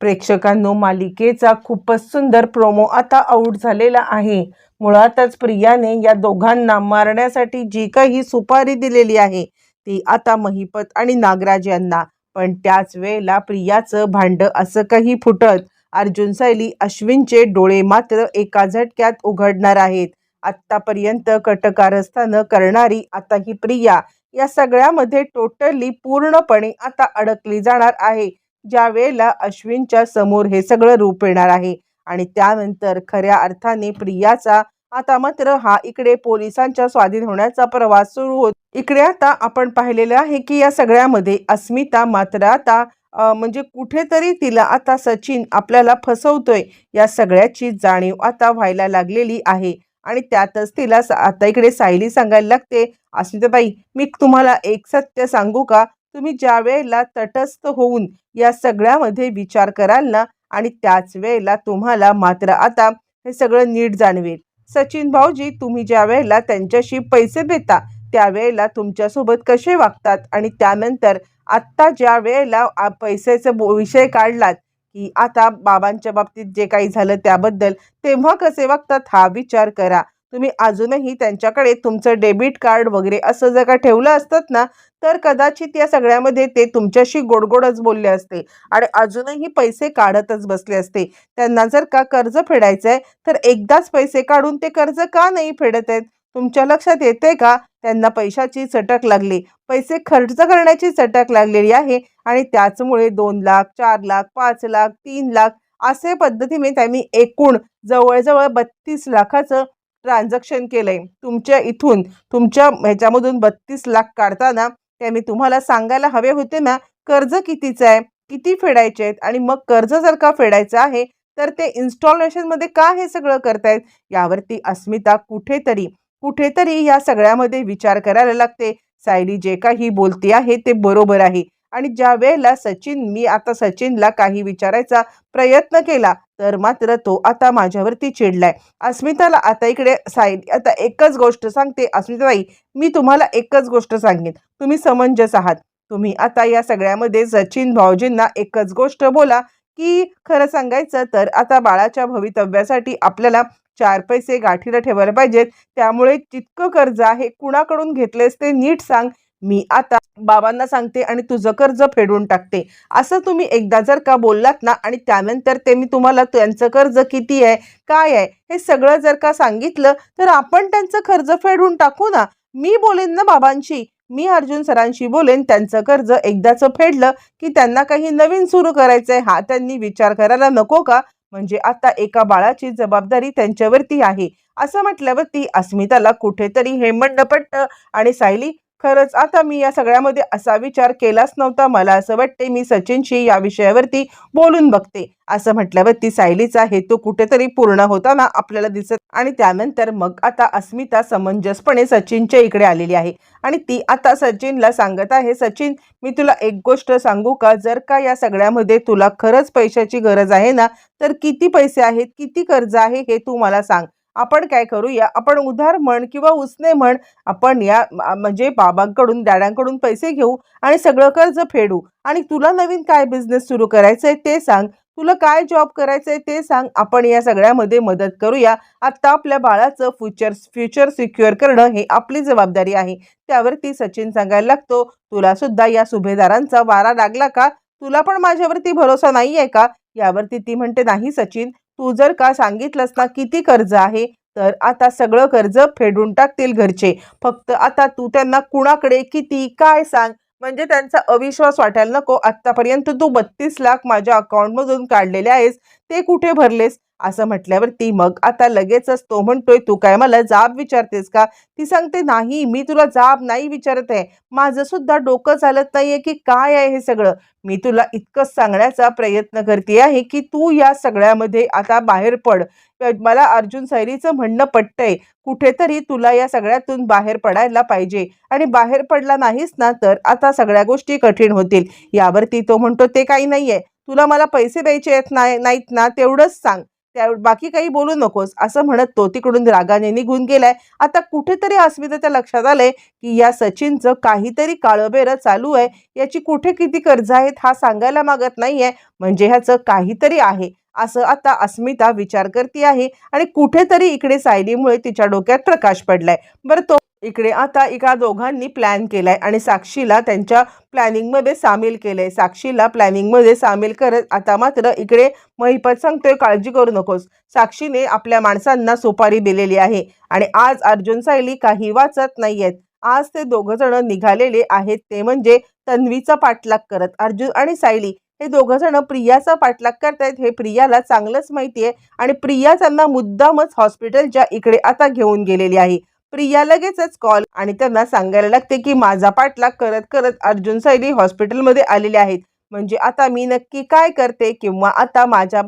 प्रेक्षकांनो, मालिकेचा खूपच सुंदर प्रोमो आता आउट झालेला आहे। मुळातच प्रियाने या दोघांना मारण्यासाठी जी काही सुपारी दिलेली आहे ती आता महिपत आणि नागराज यांना, पण त्याच वेळेला प्रियाचं भांड असं काही फुटत अर्जुन सायली अश्विनचे डोळे मात्र एका झटक्यात उघडणार आहेत। आतापर्यंत कटकारस्थानं करणारी आता ही प्रिया या सगळ्यामध्ये टोटली पूर्णपणे आता अडकली जाणार आहे, ज्या वेळेला अश्विनच्या समोर हे सगळं रूप येणार आहे। आणि त्यानंतर खऱ्या अर्थाने प्रियाचा आता मात्र हा इकडे पोलिसांच्या स्वाधीन होण्याचा प्रवास सुरू होतो। इकडे आता आपण पाहिलेलं आहे की या सगळ्यामध्ये अस्मिता मात्र आता म्हणजे कुठेतरी तिला आता सचिन आपल्याला फसवतोय या सगळ्याची जाणीव आता व्हायला लागलेली आहे। आणि त्यातच तिला आता इकडे सायली सांगायला लागते, अस्मिताबाई मी तुम्हाला एक सत्य सांगू का, तुम्ही ज्या वेळेला तटस्थ होऊन या सगळ्यामध्ये विचार कराल ना आणि त्याच वेळेला तुम्हाला मात्र आता हे सगळं नीट जाणवेल। सचिन भाऊजी तुम्ही ज्या वेळेला त्यांच्याशी पैसे देता त्यावेळेला तुमच्यासोबत कसे वागतात आणि त्यानंतर आत्ता ज्या वेळेला पैशाचा विषय काढलात की आता बाबांच्या बाबतीत जे काही झालं त्याबद्दल तेव्हा कसे वागतात हा विचार करा। तुम्ही अजूनही त्यांच्याकडे तुमचं डेबिट कार्ड वगैरे असं जर का ठेवलं असतात ना तर कदाचित या सगळ्यामध्ये ते तुमच्याशी गोडगोडच बोलले असते आणि अजूनही पैसे काढतच बसले असते। त्यांना जर का कर्ज फेडायचं आहे तर एकदाच पैसे काढून ते कर्ज का नाही फेडत आहेत? तुमच्या लक्षात येते का त्यांना पैशाची चटक लागली, पैसे खर्च करण्याची चटक लागलेली आहे आणि त्याचमुळे 2 लाख 4 लाख 5 लाख 3 लाख असे पद्धतीने त्यांनी एकूण जवळजवळ 32 लाखाचं ट्रान्झॅक्शन केलंय। तुमच्या इथून तुमच्या ह्याच्यामधून 32 लाख काढताना त्यांनी तुम्हाला सांगायला हवे होते ना कर्ज कितीचं आहे, किती फेडायचे आहेत आणि मग कर्ज जर का फेडायचं आहे तर ते इन्स्टॉलेशन मध्ये का हे सगळं करतायत? यावरती अस्मिता कुठेतरी कुठेतरी या सगळ्यामध्ये विचार करायला लागते। सायली जे काही बोलते आहे ते बरोबर आहे आणि ज्या वेळेला मी आता सचिनला काही विचारायचा प्रयत्न केला तर मात्र तो आता माझ्यावरती चिडलाय। अस्मिताला आता इकडे सायली आता एकच गोष्ट सांगते, अस्मिताबाई मी तुम्हाला एकच गोष्ट सांगेन, तुम्ही समंजस आहात, तुम्ही आता या सगळ्यामध्ये सचिन भाऊजींना एकच गोष्ट बोला की खरं सांगायचं तर आता बाळाच्या भवितव्यासाठी आपल्याला 4 पैसे गाठीला ठेवायला पाहिजेत, त्यामुळे जितकं कर्ज आहे कुणाकडून घेतलेस ते नीट सांग, मी आता बाबांना सांगते आणि तुझं कर्ज फेडून टाकते। असं तुम्ही एकदा जर का बोललात ना आणि त्यानंतर त्यांनी तुम्हाला त्यांचं कर्ज किती आहे काय आहे हे सगळं जर का सांगितलं तर आपण त्यांचं कर्ज फेडून टाकू ना। मी बोलेन ना बाबांशी, मी अर्जुन सरांशी बोलेन, त्यांचं कर्ज एकदाचं फेडलं की त्यांना काही नवीन सुरू करायचंय हा त्यांनी विचार करायला नको का? म्हणजे आता एका बाळाची जबाबदारी त्यांच्यावरती आहे असं म्हटल्यावरती अस्मिताला कुठेतरी हे म्हणणं पटतं आणि सायली खरंच आता मी या सगळ्यामध्ये असा विचार केलाच नव्हता, मला असं वाटते मी सचिनशी या विषयावरती बोलून बघते असं म्हटल्यावरती सायलीचा हेतू कुठेतरी पूर्ण होताना आपल्याला दिसत आणि त्यानंतर मग आता अस्मिता समंजसपणे सचिनच्या इकडे आलेली आहे आणि ती आता सचिनला सांगत आहे, सचिन मी तुला एक गोष्ट सांगू का, जर का या सगळ्यामध्ये तुला खरंच पैशाची गरज आहे ना तर किती पैसे आहेत, किती कर्ज आहे हे तू मला सांग। आपण काय करूया, आपण उधार म्हण किंवा उसने म्हण, आपण या म्हणजे बाबांकडून डॅडांकडून पैसे घेऊ आणि सगळं कर्ज फेडू आणि तुला नवीन काय बिझनेस सुरू करायचंय ते सांग, तुला काय जॉब करायचंय ते सांग, आपण या सगळ्यामध्ये मदत करूया। आता आपल्या बाळाचं फ्युचर सिक्युअर करणं हे आपली जबाबदारी आहे। त्यावरती सचिन सांगायला लागतो, तुला सुद्धा या सुभेदारांचा वारा लागला का, तुला पण माझ्यावरती भरोसा नाहीये का? यावरती ती म्हणते, नाही सचिन तू जर का सांगितलंस ना किती कर्ज आहे तर आता सगळं कर्ज फेडून टाकतील घरचे, फक्त आता तू त्यांना कुणाकडे किती काय सांग, म्हणजे त्यांचा अविश्वास वाटायला नको। आतापर्यंत तू 32 लाख माझ्या अकाउंटमधून काढलेले आहेस ते कुठे भरलेस? असं म्हटल्यावरती मग आता लगेचच तो म्हणतोय, तू काय मला जाब विचारतेस का? ती सांगते, नाही मी तुला जाब नाही विचारत आहे, माझं सुद्धा डोकं चालत नाहीये की काय आहे हे सगळं, मी तुला इतकंच सांगण्याचा प्रयत्न करते आहे की तू या सगळ्यामध्ये आता बाहेर पड। मला अर्जुन सैलीचं म्हणणं पटतंय, कुठेतरी तुला या सगळ्यातून बाहेर पडायला पाहिजे आणि बाहेर पडला नाहीस ना तर आता सगळ्या गोष्टी कठीण होतील। यावरती तो म्हणतो, ते काही नाहीये, तुला मला पैसे द्यायचे नाहीत ना तेवढंच सांग, त्या बाकी काही बोलू नकोस असं म्हणत तो तिकडून रागाने निघून गेलाय. आता कुठेतरी अस्मिताच्या लक्षात आलंय की या सचिनचं काहीतरी काळबेरं चालू आहे. याची कुठे किती कर्ज आहेत हा सांगायला मागत नाहीये, म्हणजे ह्याचं काहीतरी आहे असं आता अस्मिता विचार करते आहे. आणि कुठेतरी इकडे सायलीमुळे तिच्या डोक्यात प्रकाश पडलाय. बरं, तो इकडे आता एका दोघांनी प्लॅन केलाय आणि साक्षीला त्यांच्या प्लॅनिंगमध्ये सामील केलंय. साक्षीला प्लॅनिंगमध्ये सामील करत आता मात्र इकडे महिपत सांगतोय, काळजी करू नकोस. साक्षीने आपल्या माणसांना सुपारी दिलेली आहे आणि आज अर्जुन सायली काही वाचत नाहीयेत. आज ते दोघं जण निघालेले आहेत, ते म्हणजे तन्वीचा पाठलाग करत. अर्जुन आणि सायली हे दोघं जण प्रियाचा पाठलाग करतायत हे प्रियाला चांगलंच माहिती आहे आणि प्रिया त्यांना मुद्दामच हॉस्पिटलच्या इकडे आता घेऊन गेलेली आहे. प्रिया लगेचच कॉल आणि त्यांना सांगायला लागते की माझा पाठलाग करत करत अर्जुन सायली हॉस्पिटलमध्ये आलेले आहेत. म्हणजे आता मी नक्की काय करते किंवा आता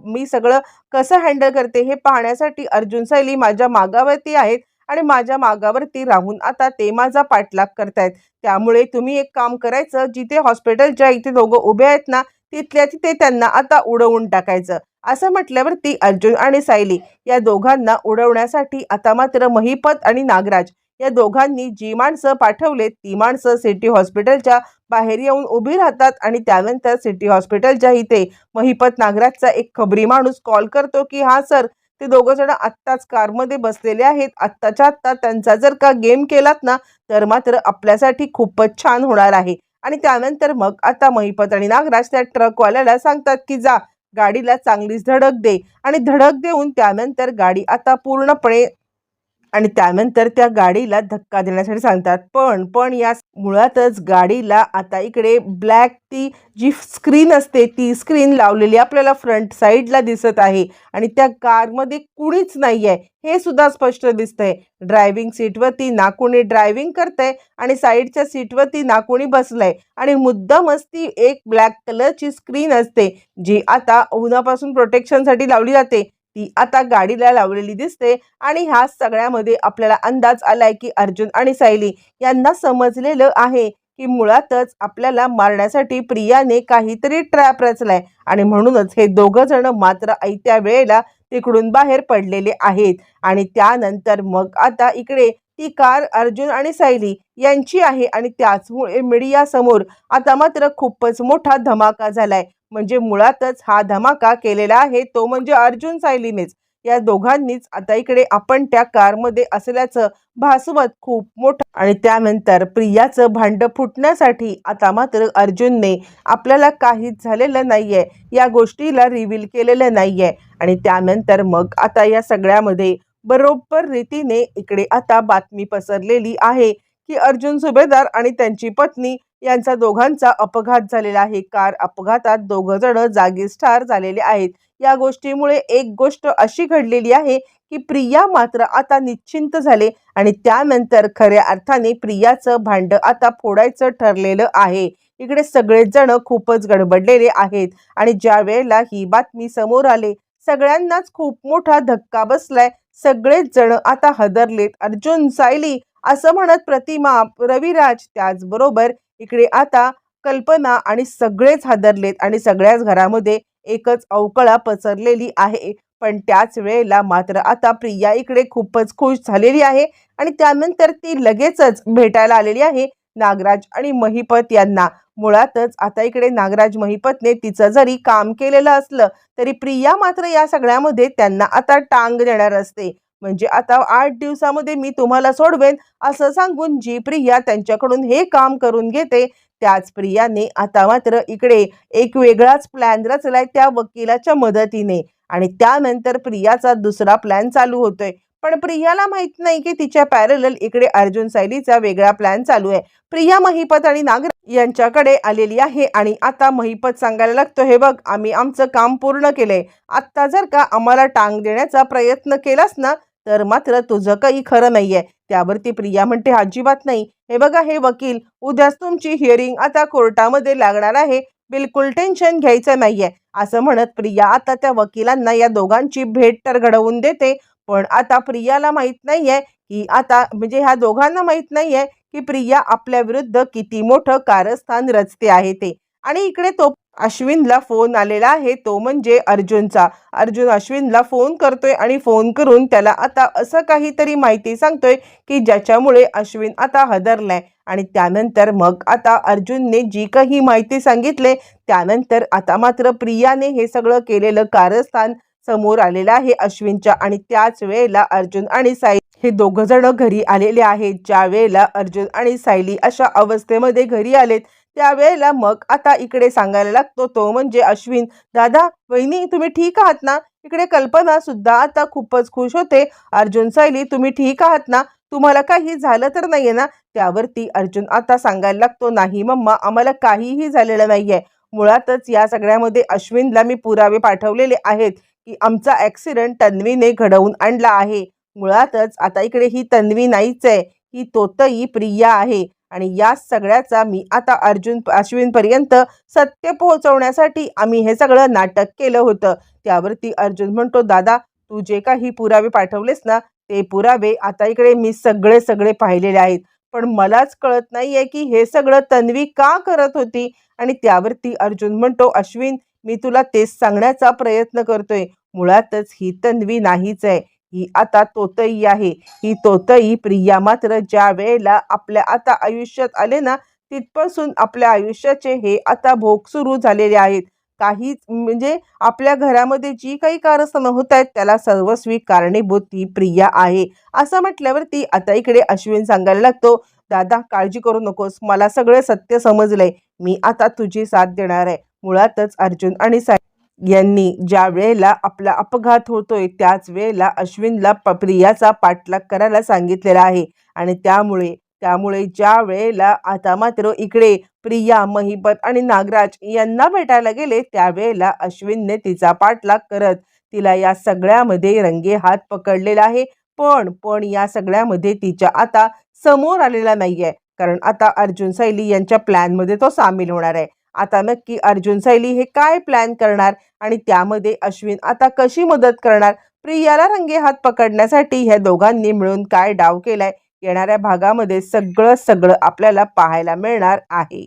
मी सगळं कसं हँडल करते हे पाहण्यासाठी अर्जुन सायली माझ्या मागावरती आहेत आणि माझ्या मागावरती राहून आता ते माझा पाठलाग करतायत. त्यामुळे तुम्ही एक काम करायचं, जिथे हॉस्पिटलच्या इथे दोघं उभे आहेत ना तिथल्या तिथे त्यांना आता उडवून टाकायचं. असं म्हटल्यावरती अर्जुन आणि सायली या दोघांना उडवण्यासाठी आता मात्र महिपत आणि नागराज या दोघांनी जी माणसं पाठवलेत ती माणसं सिटी हॉस्पिटलच्या बाहेर येऊन उभी राहतात. आणि त्यानंतर सिटी हॉस्पिटलच्या इथे महिपत नागराजचा एक खबरी माणूस कॉल करतो की हा सर, ते दोघं जण आत्ताच कारमध्ये बसलेले आहेत. आत्ताच्या आत्ता त्यांचा जर का गेम केलात ना तर मात्र आपल्यासाठी खूपच छान होणार आहे. आणि त्यानंतर मग आता महिपत आणि नागराज त्या ट्रकवाल्याला सांगतात की जा, गाडीला चांगलीच धडक दे. आणि धडक देऊन त्यानंतर गाडी आता पूर्णपणे आणि त्यानंतर त्या गाडीला धक्का देण्यासाठी सांगतात. पण या मुळातच गाडीला आता इकडे ब्लॅक ती जी स्क्रीन असते ती स्क्रीन लावलेली आपल्याला फ्रंट साईडला दिसत आहे आणि त्या कारमध्ये कुणीच नाही आहे हे सुद्धा स्पष्ट दिसतंय. ड्रायव्हिंग सीटवरती ना कोणी ड्रायव्हिंग करतंय आणि साईडच्या सीटवरती ना कोणी बसलंय आणि मुद्दामच ती एक ब्लॅक कलरची स्क्रीन असते जी आता उन्हापासून प्रोटेक्शनसाठी लावली जाते, ती आता गाडीला लावलेली दिसते. आणि ह्या सगळ्यामध्ये आपल्याला अंदाज आलाय की अर्जुन आणि सायली यांना समजलेलं आहे की मुळातच आपल्याला मारण्यासाठी प्रियाने काहीतरी ट्रॅप रचलाय आणि म्हणूनच हे दोघं जण मात्र ऐत्या वेळेला तिकडून बाहेर पडलेले आहेत. आणि त्यानंतर मग आता इकडे ती कार अर्जुन आणि सायली यांची आहे आणि त्याचमुळे मीडिया समोर आता मात्र खूपच मोठा धमाका झालाय. म्हणजे मुळातच हा धमाका केलेला आहे तो म्हणजे अर्जुन सायलीनेच. या दोघांनीच आता इकडे आपण त्या कारमध्ये असल्याचं भासवत खूप मोठं. आणि त्यानंतर प्रियाचं भांडं फुटण्यासाठी आता मात्र अर्जुनने आपल्याला काहीच झालेलं नाहीये या गोष्टीला रिव्हील केलेलं नाहीये. आणि त्यानंतर मग आता या सगळ्यामध्ये बरोबर रीतीने इकडे आता बातमी पसरलेली आहे की अर्जुन सुभेदार आणि त्यांची पत्नी यांचा दोघांचा अपघात झालेला आहे. कार अपघातात दोघं जण जागीच ठार झालेले आहेत. या गोष्टीमुळे एक गोष्ट अशी घडलेली आहे की प्रिया मात्र आता निश्चिंत झाले आणि त्यानंतर खऱ्या अर्थाने प्रियाचं भांडं आता फोडायचं ठरलेलं आहे. इकडे सगळेच जण खूपच गडबडलेले आहेत आणि ज्या वेळेला ही बातमी समोर आले सगळ्यांनाच खूप मोठा धक्का बसलाय. सगळेच जण आता हदरलेत. अर्जुन, सायली असं म्हणत प्रतिमा, रविराज, त्याचबरोबर इकडे आता कल्पना आणि सगळेच हादरलेत आणि सगळ्याच घरामध्ये एकच अवकळा पसरलेली आहे. पण त्याच वेळेला मात्र आता प्रिया इकडे खूपच खुश झालेली आहे आणि त्यानंतर ती लगेचच भेटायला आलेली आहे नागराज आणि महिपत यांना. मुळातच आता इकडे नागराज महिपतने तिचं जरी काम केलेलं असलं तरी प्रिया मात्र या सगळ्यामध्ये त्यांना आता टांग देणार असते. म्हणजे आता 8 दिवसामध्ये मी तुम्हाला सोडवेन असं सांगून जी प्रिया त्यांच्याकडून हे काम करून घेते त्याच प्रियाने आता मात्र इकडे एक वेगळाच प्लॅन रचलाय त्या वकिलाच्या मदतीने. आणि त्यानंतर प्रियाचा दुसरा प्लॅन चालू होतोय. पण प्रियाला माहित नाही की तिच्या पॅरलल इकडे अर्जुन सायलीचा वेगळा प्लॅन चालू आहे. प्रिया महिपत आणि नागराज यांच्याकडे आलेली आहे आणि आता महिपत सांगायला लागतो, हे बघ, आम्ही आमचं काम पूर्ण केलंय. आत्ता जर का आम्हाला टांग देण्याचा प्रयत्न केलास ना तर मात्र तुझं काही खरं नाहीये. त्यावरती प्रिया म्हणते, अजिबात नाही. हे बघा, हे वकील, उद्याच तुमची हिअरिंग आता कोर्टामध्ये लागणार आहे. बिलकुल टेन्शन घ्यायचं नाहीये. असं म्हणत प्रिया आता त्या वकिलांना या दोघांची भेट तर घडवून देते. पण आता प्रियाला माहित नाहीये की आता म्हणजे ह्या दोघांना माहित नाहीये की प्रिया आपल्या विरुद्ध किती मोठं कारस्थान रचते आहे ते. आणि इकडे तो अश्विनला फोन आलेला आहे, तो म्हणजे अर्जुनचा. अर्जुन अश्विनला फोन करतोय आणि फोन करून त्याला आता असं काहीतरी माहिती सांगतोय की ज्याच्यामुळे अश्विन आता हादरलाय. आणि त्यानंतर मग आता अर्जुनने जी काही माहिती सांगितले त्यानंतर आता मात्र प्रियाने हे सगळं केलेलं कारस्थान समोर आलेलं आहे अश्विनच्या. आणि त्याच वेळेला अर्जुन आणि सायली हे दोघ जण घरी आलेले आहेत. ज्या वेळेला अर्जुन आणि सायली अशा अवस्थेमध्ये घरी आलेत त्यावेळेला मग आता इकडे सांगायला लागतो तो म्हणजे अश्विन, दादा वहिनी तुम्ही ठीक आहात ना? इकडे कल्पना सुद्धा आता खूपच खुश होते. अर्जुन, सायली तुम्ही ठीक आहात ना? तुम्हाला काही झालं तर नाहीये ना? त्यावरती अर्जुन आता सांगायला लागतो, नाही मम्मा आम्हाला काहीही झालेलं नाहीये. मुळातच या सगळ्यामध्ये अश्विनला मी पुरावे पाठवलेले आहेत की आमचा ॲक्सिडेंट तन्वीने घडवून आणला आहे. मुळातच आता इकडे ही तन्वी नाहीच आहे, ही तोतई प्रिया आहे. आणि या सगळ्याचा मी आता अश्विनपर्यंत सत्य पोहोचवण्यासाठी आम्ही हे सगळं नाटक केलं होतं. त्यावरती अर्जुन म्हणतो, दादा तू जे काही पुरावे पाठवलेस ना ते पुरावे आता इकडे मी सगळे पाहिलेले आहेत. पण मलाच कळत नाहीये की हे सगळं तन्वी का करत होती. आणि त्यावरती अर्जुन म्हणतो, अश्विन मी तुला तेच सांगण्याचा प्रयत्न करतोय. मुळातच ही तन्वी नाहीच आहे, ही आता तोतई आहे. ही तोतई प्रिया मात्र ज्या वेळेला आपल्या आता आयुष्यात आले ना तिथपासून आपल्या आयुष्याचे हे आता भोग सुरू झालेले आहेत. काहीच म्हणजे आपल्या घरामध्ये जी काही कारस्थानं होत आहेत त्याला सर्वस्वी कारणीभूत ही प्रिया आहे. असं म्हटल्यावरती आता इकडे अश्विन सांगायला लागतो, दादा काळजी करू नकोस, मला सगळं सत्य समजलंय. मी आता तुझी साथ देणार आहे. मुळातच अर्जुन आणि यांनी ज्या वेळेला आपला अपघात होतोय त्याच वेळेला अश्विनला प्रियाचा पाठलाग करायला सांगितलेला आहे. आणि त्यामुळे त्यामुळे ज्या वेळेला आता मात्र इकडे प्रिया, महिपत आणि नागराज यांना भेटायला गेले त्यावेळेला अश्विनने तिचा पाठलाग करत तिला या सगळ्यामध्ये रंगेहात पकडलेला आहे. पण या सगळ्यामध्ये तिच्या आता समोर आलेला नाहीये, कारण आता अर्जुन सायली यांच्या प्लॅनमध्ये तो सामील होणार आहे. आता नक्की अर्जुन सायली हे काय प्लॅन करणार आणि त्यामध्ये अश्विन आता कशी मदत करणार, प्रियाला रंगेहात पकडण्यासाठी ह्या दोघांनी मिळून काय डाव केलाय, येणाऱ्या भागामध्ये सगळं आपल्याला पाहायला मिळणार आहे.